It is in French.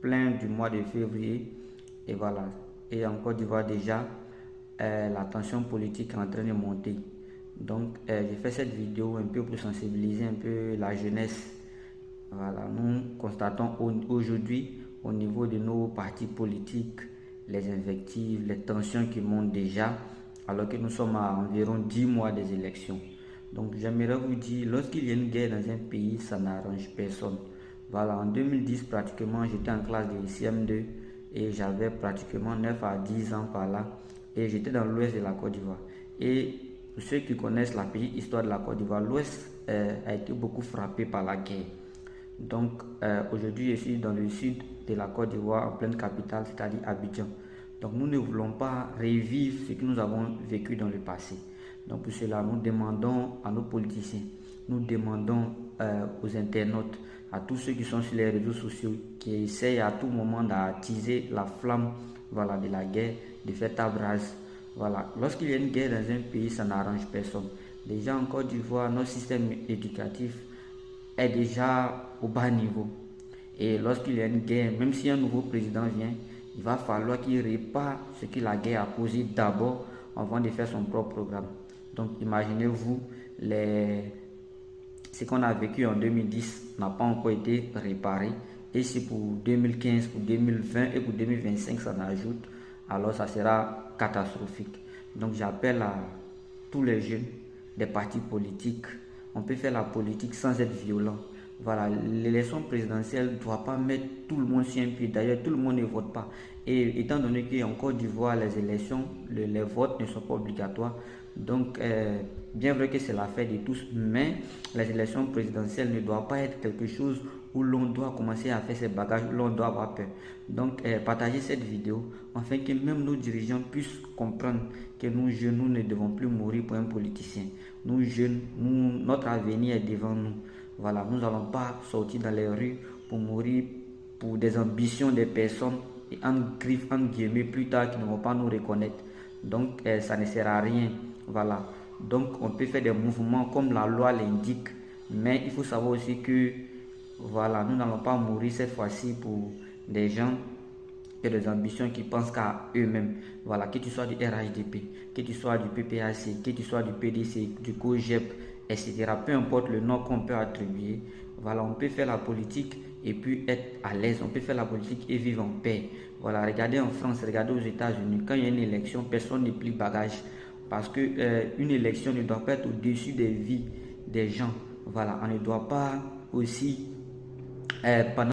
plein du mois de février. Et voilà. Et en Côte d'Ivoire déjà, la tension politique est en train de monter. Donc j'ai fait cette vidéo un peu pour sensibiliser un peu la jeunesse. Voilà, nous constatons aujourd'hui au niveau de nos partis politiques les invectives, les tensions qui montent déjà, alors que nous sommes à environ 10 mois des élections. Donc j'aimerais vous dire, lorsqu'il y a une guerre dans un pays, ça n'arrange personne. Voilà, en 2010 pratiquement, j'étais en classe de CM2 et j'avais pratiquement 9 à 10 ans par là. Et j'étais dans l'ouest de la Côte d'Ivoire. Et pour ceux qui connaissent la petite histoire de la Côte d'Ivoire, l'ouest a été beaucoup frappé par la guerre. Donc aujourd'hui je suis dans le sud de la Côte d'Ivoire, en pleine capitale, c'est-à-dire Abidjan. Donc nous ne voulons pas revivre ce que nous avons vécu dans le passé. Donc pour cela, nous demandons à nos politiciens, nous demandons aux internautes, à tous ceux qui sont sur les réseaux sociaux, qui essayent à tout moment d'attiser la flamme, voilà, de la guerre, de faire table rase. Voilà. Lorsqu'il y a une guerre dans un pays, ça n'arrange personne. Déjà en Côte d'Ivoire, notre système éducatif est déjà au bas niveau. Et lorsqu'il y a une guerre, même si un nouveau président vient, il va falloir qu'il répare ce que la guerre a causé d'abord avant de faire son propre programme. Donc imaginez-vous, ce qu'on a vécu en 2010 n'a pas encore été réparé. Et si pour 2015, pour 2020 et pour 2025 ça n'ajoute, alors ça sera catastrophique. Donc j'appelle à tous les jeunes des partis politiques. On peut faire la politique sans être violent. Voilà, l'élection présidentielle ne doit pas mettre tout le monde sur un pied. D'ailleurs, tout le monde ne vote pas. Et étant donné qu'en Côte d'Ivoire, les élections, les votes ne sont pas obligatoires. Donc, bien vrai que c'est l'affaire de tous, mais les élections présidentielles ne doivent pas être quelque chose où l'on doit commencer à faire ses bagages, où l'on doit avoir peur. Donc, partagez cette vidéo afin que même nos dirigeants puissent comprendre que nous jeunes, nous ne devons plus mourir pour un politicien. Nous jeunes, notre avenir est devant nous. Voilà, nous n'allons pas sortir dans les rues pour mourir pour des ambitions des personnes et en griffes, en guillemets, plus tard qui ne vont pas nous reconnaître. Donc, ça ne sert à rien. Voilà. Donc, on peut faire des mouvements comme la loi l'indique, mais il faut savoir aussi que, voilà, nous n'allons pas mourir cette fois-ci pour des gens et des ambitions qui pensent qu'à eux-mêmes. Voilà, que tu sois du RHDP, que tu sois du PPAC, que tu sois du PDC, du COGEP, etc. Peu importe le nom qu'on peut attribuer, voilà, on peut faire la politique et puis être à l'aise. On peut faire la politique et vivre en paix. Voilà, regardez en France, regardez aux États-Unis, quand il y a une élection, personne ne plie bagage. Parce que une élection ne doit pas être au-dessus des vies des gens. Voilà, on ne doit pas aussi pendant